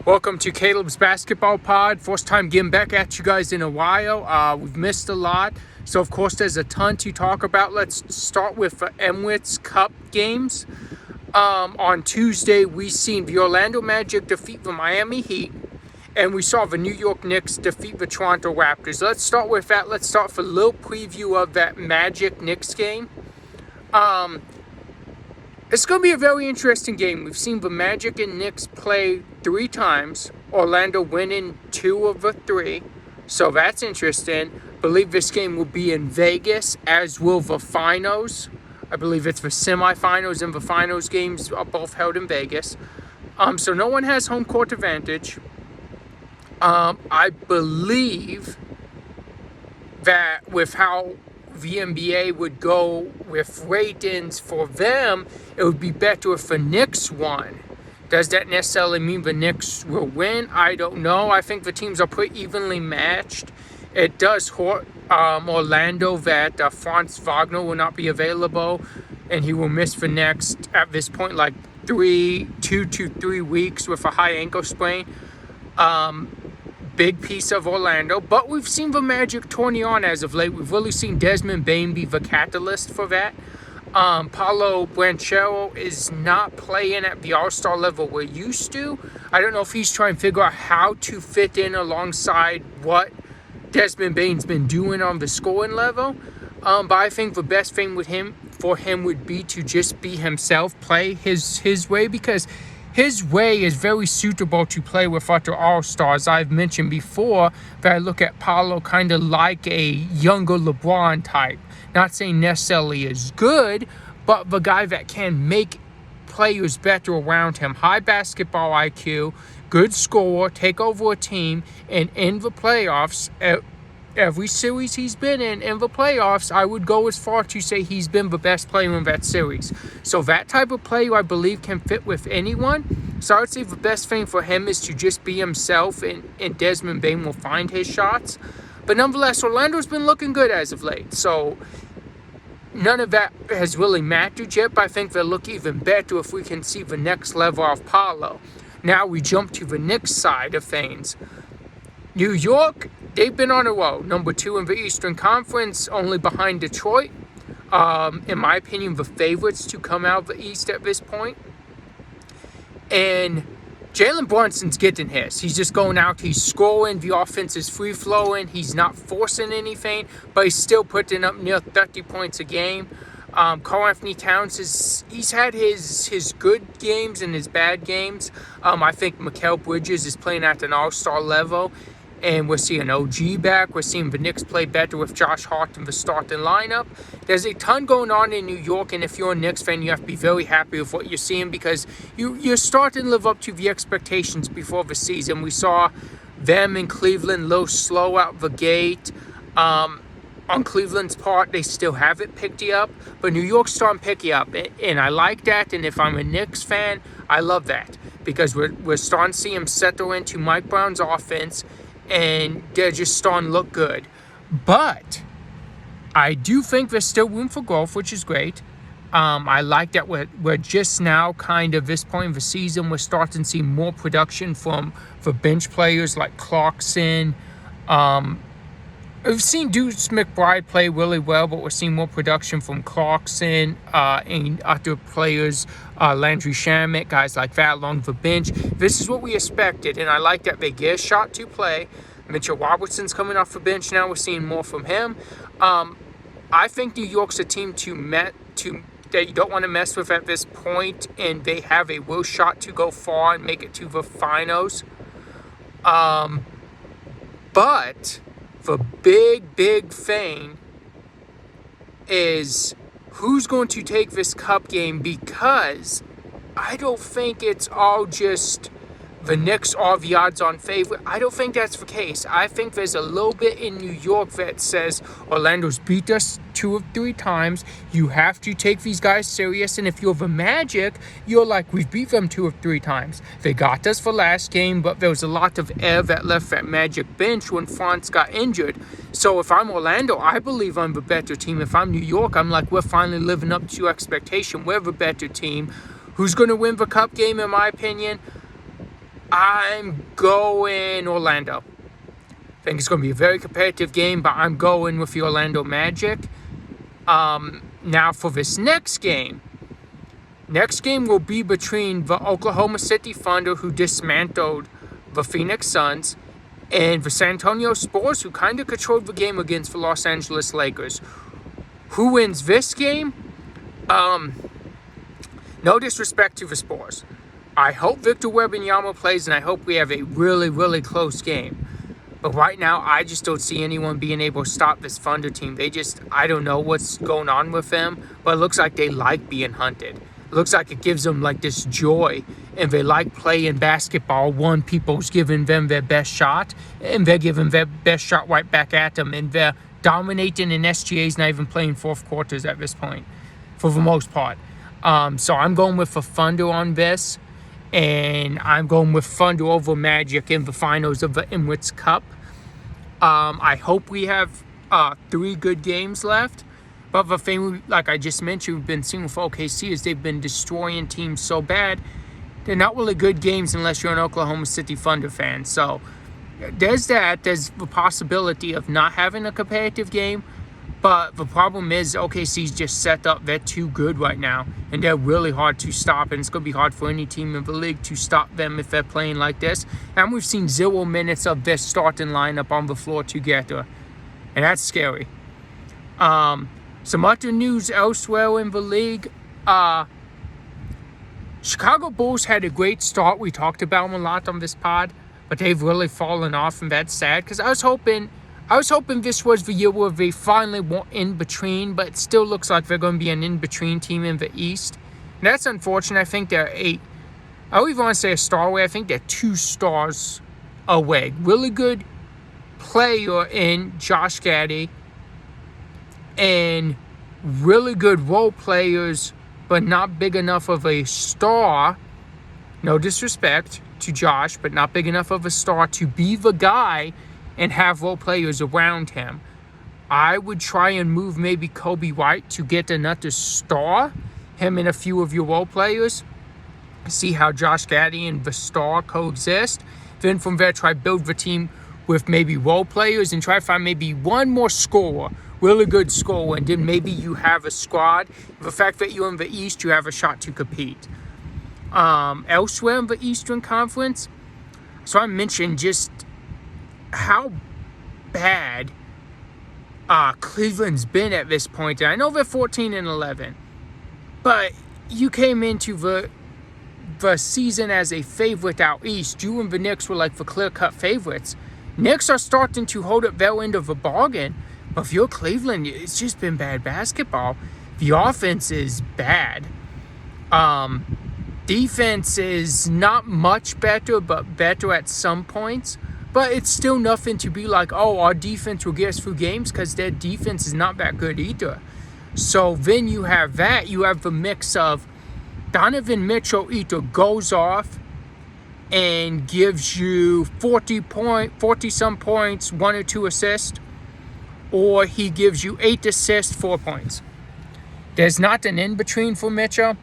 Welcome to Caleb's Basketball Pod. First time getting back at you guys in a while. We've missed a lot, so of course there's a ton to talk about. Let's start with Emirates Cup games. On Tuesday, we seen the Orlando Magic defeat the Miami Heat, and we saw the New York Knicks defeat the Toronto Raptors. Let's start with that. Let's start with a little preview of that Magic-Knicks game. It's going to be a very interesting game. We've seen the Magic and Knicks play 3 times. Orlando winning 2 of the 3. So that's interesting. I believe this game will be in Vegas, as will the finals. I believe it's the semifinals and the finals games are both held in Vegas. So no one has home court advantage. I believe that with how the NBA would go with ratings for them, it would be better if the Knicks won. Does that necessarily mean the Knicks will win? I don't know. I think the teams are pretty evenly matched. It does hurt Orlando that Franz Wagner will not be available, and he will miss the next, at this point, like 2 to 3 weeks with a high ankle sprain. Big piece of Orlando, but we've seen the Magic turning on as of late. We've really seen Desmond Bane be the catalyst for that. Paolo Banchero is not playing at the All-Star level we're used to. I don't know if he's trying to figure out how to fit in alongside what Desmond Bane's been doing on the scoring level. But I think the best thing for him would be to just be himself, play his way, because his way is very suitable to play with other All-Stars. I've mentioned before that I look at Paolo kind of like a younger LeBron type. Not saying necessarily is good, but the guy that can make players better around him. High basketball IQ, good scorer, take over a team, and in the playoffs, every series he's been in the playoffs, I would go as far to say he's been the best player in that series. So that type of player, I believe, can fit with anyone. So I would say the best thing for him is to just be himself, and Desmond Bane will find his shots. But nonetheless, Orlando's been looking good as of late. So none of that has really mattered yet, but I think they'll look even better if we can see the next level of Paolo. Now we jump to the Knicks side of things. New York, they've been on a roll. Number 2 in the Eastern Conference, only behind Detroit. In my opinion, the favorites to come out of the East at this point. And Jalen Brunson's getting his. He's just going out. He's scoring. The offense is free-flowing. He's not forcing anything, but he's still putting up near 30 points a game. Karl Anthony Towns, he's had his good games and his bad games. I think Mikal Bridges is playing at an all-star level. And we're seeing OG back. We're seeing the Knicks play better with Josh Hart in the starting lineup. There's a ton going on in New York, and if you're a Knicks fan, you have to be very happy with what you're seeing, because you're starting to live up to the expectations before the season. We saw them in Cleveland a little slow out the gate. On Cleveland's part, they still haven't picked you up, but New York's starting to pick you up, and I like that. And if I'm a Knicks fan, I love that, because we're starting to see him settle into Mike Brown's offense, and they're just starting to look good. But I do think there's still room for growth, which is great. I like that we're just now kind of this point of the season, we're starting to see more production for bench players like Clarkson. We've seen Deuce McBride play really well, but we're seeing more production from Clarkson and other players, Landry Shamet, guys like that along the bench. This is what we expected, and I like that they get a shot to play. Mitchell Robertson's coming off the bench now. We're seeing more from him. I think New York's a team that you don't want to mess with at this point, and they have a real shot to go far and make it to the finals. But the big thing is who's going to take this cup game, because I don't think it's all just the Knicks are the odds-on favorite. I don't think that's the case. I think there's a little bit in New York that says Orlando's beat us 2 or 3 times. You have to take these guys serious. And if you're the Magic, you're like, we've beat them 2 or 3 times. They got us for last game, but there was a lot of air that left that Magic bench when Franz got injured. So if I'm Orlando, I believe I'm the better team. If I'm New York, I'm like, we're finally living up to expectation. We're the better team. Who's going to win the cup game, in my opinion? I'm going Orlando. I think it's going to be a very competitive game, but I'm going with the Orlando Magic. Now for this next game. Next game will be between the Oklahoma City Thunder, who dismantled the Phoenix Suns, and the San Antonio Spurs, who kind of controlled the game against the Los Angeles Lakers. Who wins this game? No disrespect to the Spurs. I hope Victor Wembanyama plays, and I hope we have a really, really close game. But right now, I just don't see anyone being able to stop this Thunder team. I don't know what's going on with them, but it looks like they like being hunted. It looks like it gives them like this joy, and they like playing basketball. One, people's giving them their best shot, and they're giving their best shot right back at them, and they're dominating, and SGA's not even playing fourth quarters at this point, for the most part. So I'm going with the Thunder on this, and I'm going with Thunder over Magic in the finals of the Emirates Cup. I hope we have 3 good games left. But the thing, like I just mentioned, we've been seeing with OKC is they've been destroying teams so bad. They're not really good games unless you're an Oklahoma City Thunder fan. So there's that. There's the possibility of not having a competitive game. But the problem is OKC's just set up. They're too good right now. And they're really hard to stop. And it's going to be hard for any team in the league to stop them if they're playing like this. And we've seen 0 minutes of their starting lineup on the floor together. And that's scary. Some other news elsewhere in the league. Chicago Bulls had a great start. We talked about them a lot on this pod. But they've really fallen off. And that's sad. Because I was hoping this was the year where they finally went in between, but it still looks like they're going to be an in-between team in the East. And that's unfortunate. I think they're I don't even want to say a star away. I think they're 2 stars away. Really good player in Josh Giddey, and really good role players, but not big enough of a star. No disrespect to Josh, but not big enough of a star to be the guy and have role players around him. I would try and move maybe Kobe White to get another star, him and a few of your role players. See how Josh Giddey and the star coexist. Then from there, try build the team with maybe role players and try to find maybe one more scorer, really good scorer, and then maybe you have a squad. The fact that you're in the East, you have a shot to compete. Elsewhere in the Eastern Conference, so I mentioned just how bad Cleveland's been at this point. And I know they're 14-11, but you came into the season as a favorite out East. You and the Knicks were like the clear-cut favorites. Knicks are starting to hold up their end of the bargain, but if you're Cleveland, it's just been bad basketball. The offense is bad. Defense is not much better, but better at some points. But it's still nothing to be like, oh, our defense will get us through games, because their defense is not that good either. So then you have that. You have the mix of Donovan Mitchell either goes off and gives you 40-some points, 1 or 2 assists, or he gives you 8 assists, 4 points. There's not an in-between for Mitchell.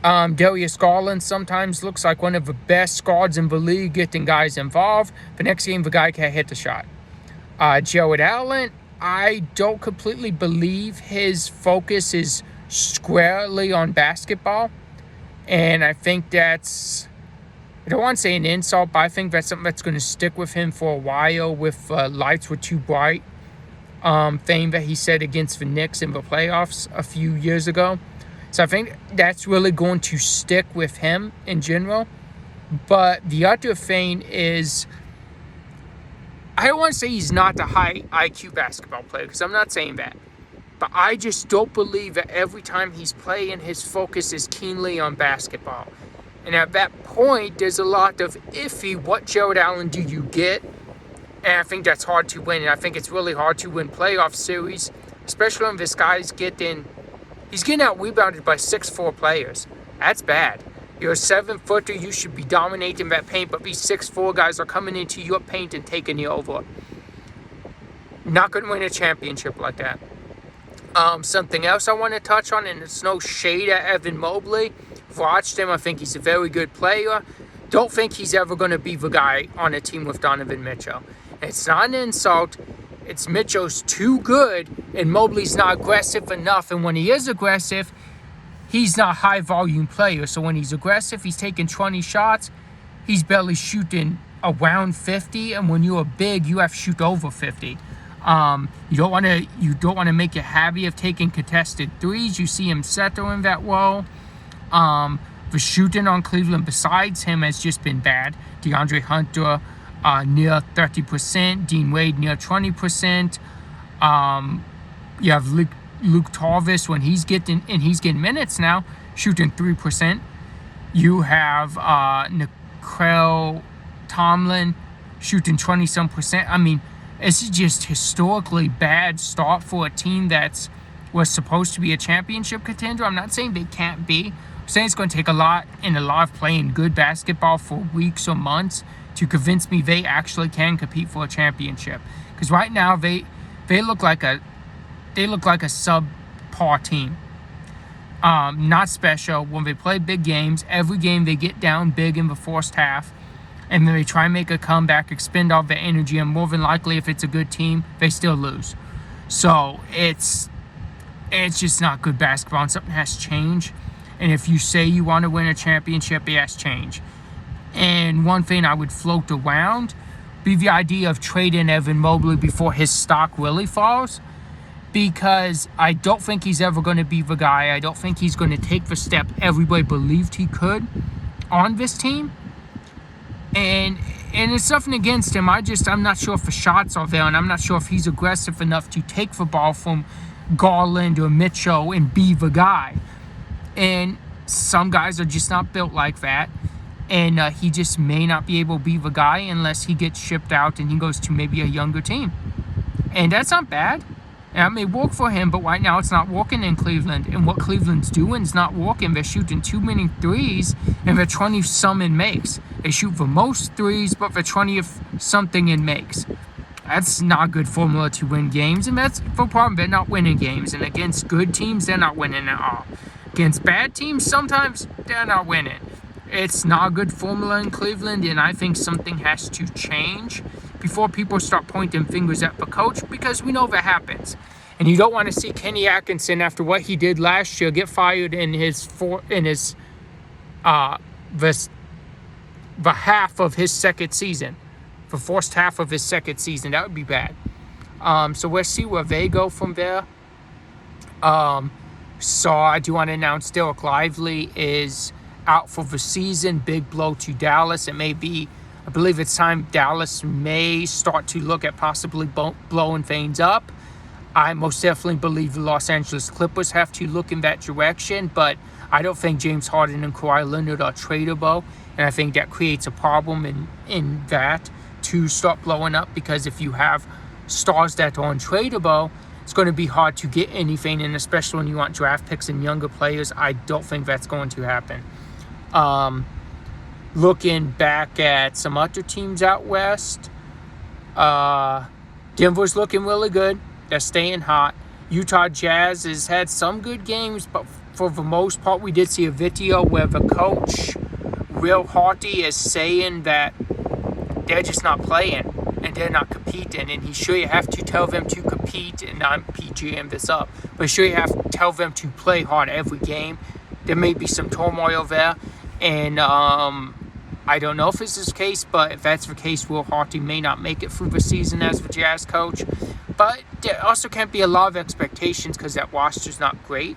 Darius Garland sometimes looks like one of the best guards in the league, getting guys involved. The next game, the guy can't hit the shot. Jared Allen, I don't completely believe his focus is squarely on basketball. And I think that's, I don't want to say an insult, but I think that's something that's going to stick with him for a while with lights were too bright thing that he said against the Knicks in the playoffs a few years ago. So I think that's really going to stick with him in general. But the other thing is, I don't want to say he's not a high IQ basketball player, because I'm not saying that. But I just don't believe that every time he's playing, his focus is keenly on basketball. And at that point, there's a lot of iffy, what Jared Allen do you get? And I think that's hard to win. And I think it's really hard to win playoff series, especially when this guy's getting out-rebounded by 6'4" players. That's bad. You're a 7-footer, you should be dominating that paint, but these 6'4" guys are coming into your paint and taking you over. Not going to win a championship like that. Something else I want to touch on, and it's no shade at Evan Mobley. I've watched him. I think he's a very good player. don't think he's ever going to be the guy on a team with Donovan Mitchell. It's not an insult. It's Mitchell's too good, and Mobley's not aggressive enough. And when he is aggressive, he's not a high-volume player. So when he's aggressive, he's taking 20 shots. He's barely shooting around 50. And when you're big, you have to shoot over 50. You don't want to make a habit of taking contested threes. You see him settle in that role. The shooting on Cleveland besides him has just been bad. DeAndre Hunter near 30%, Dean Wade near 20%. You have Luke Tarvis when he's getting minutes now, shooting 3%. You have Nickel Tomlin shooting 20-some%. I mean, it's just historically bad start for a team that was supposed to be a championship contender. I'm not saying they can't be. I'm saying it's going to take a lot of playing good basketball for weeks or months to convince me they actually can compete for a championship. Because right now they look like a subpar team. Not special. When they play big games, every game they get down big in the first half, and then they try and make a comeback, expend all their energy, and more than likely, if it's a good team, they still lose. So it's just not good basketball, and something has to change. And if you say you want to win a championship, it has to change. And one thing I would float around be the idea of trading Evan Mobley before his stock really falls, because I don't think he's ever going to be the guy. I don't think he's going to take the step everybody believed he could on this team. And it's nothing against him. I'm not sure if the shots are there, and I'm not sure if he's aggressive enough to take the ball from Garland or Mitchell and be the guy. And some guys are just not built like that. And he just may not be able to be the guy unless he gets shipped out and he goes to maybe a younger team. And that's not bad. And it may work for him, but right now it's not working in Cleveland. And what Cleveland's doing is not working. They're shooting too many threes, and they're 20-some in makes. They shoot the most threes, but they're 20-something in makes. That's not a good formula to win games, and that's the problem. They're not winning games. And against good teams, they're not winning at all. Against bad teams, sometimes they're not winning. It's not a good formula in Cleveland, and I think something has to change before people start pointing fingers at the coach, because we know that happens. And you don't want to see Kenny Atkinson, after what he did last year, get fired in the half of his second season, the first half of his second season. That would be bad. So we'll see where they go from there. So I do want to announce Derek Lively is out for the season. Big blow to Dallas. It may be, I believe it's time Dallas may start to look at possibly blowing things up. I most definitely believe the Los Angeles Clippers have to look in that direction, but I don't think James Harden and Kawhi Leonard are tradable, and I think that creates a problem in that to start blowing up, because if you have stars that are untradeable, it's going to be hard to get anything, and especially when you want draft picks and younger players, I don't think that's going to happen. Looking back at some other teams out west, Denver's looking really good. They're staying hot. Utah Jazz has had some good games, but for the most part, we did see a video where the coach, Will Hardy, is saying that they're just not playing and they're not competing. And he's sure you have to tell them to compete, and I'm PGing this up, but sure you have to tell them to play hard every game. There may be some turmoil there, and I don't know if this is the case, but if that's the case, Will Hardy may not make it through the season as the Jazz coach. But there also can't be a lot of expectations because that roster's not great.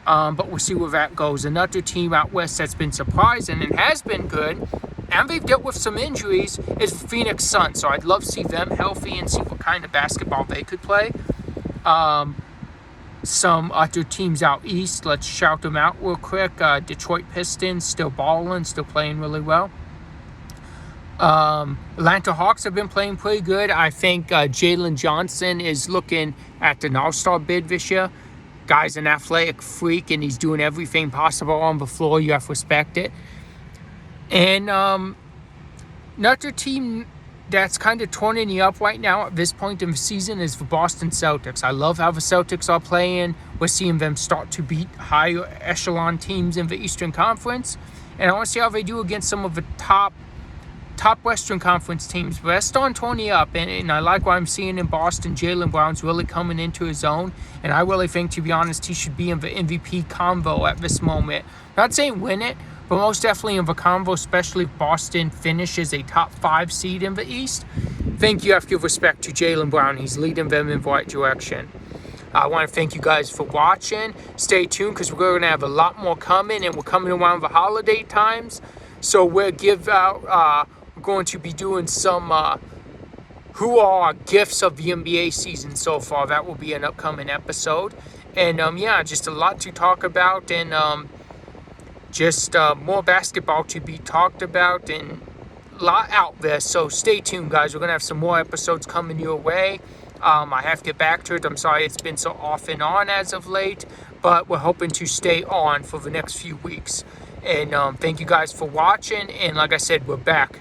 But we'll see where that goes. Another team out west that's been surprising and has been good, and they've dealt with some injuries, is the Phoenix Suns. So I'd love to see them healthy and see what kind of basketball they could play. Some other teams out east, let's shout them out real quick. Detroit Pistons, still balling, still playing really well. Atlanta Hawks have been playing pretty good. I think Jalen Johnson is looking at an all-star bid this year. Guy's an athletic freak, and he's doing everything possible on the floor. You have to respect it. And another team that's kind of turning you up right now at this point in the season is the Boston Celtics. I love how the Celtics are playing. We're seeing them start to beat higher echelon teams in the Eastern Conference. And I want to see how they do against some of the top Western Conference teams. But that's starting Tony up, and I like what I'm seeing in Boston. Jaylen Brown's really coming into his own, and I really think, to be honest, he should be in the MVP convo at this moment. Not saying win it, but most definitely in the convo, especially if Boston finishes a top 5 seed in the East. I think you have to give respect to Jaylen Brown. He's leading them in the right direction. I want to thank you guys for watching. Stay tuned because we're going to have a lot more coming, and we're coming around the holiday times. So we're going to be doing some who are our gifts of the NBA season so far. That will be an upcoming episode. And just a lot to talk about, and just more basketball to be talked about, and a lot out there. So stay tuned, guys. We're going to have some more episodes coming your way. I have to get back to it. I'm sorry it's been so off and on as of late, but we're hoping to stay on for the next few weeks. And thank you guys for watching. And like I said, we're back.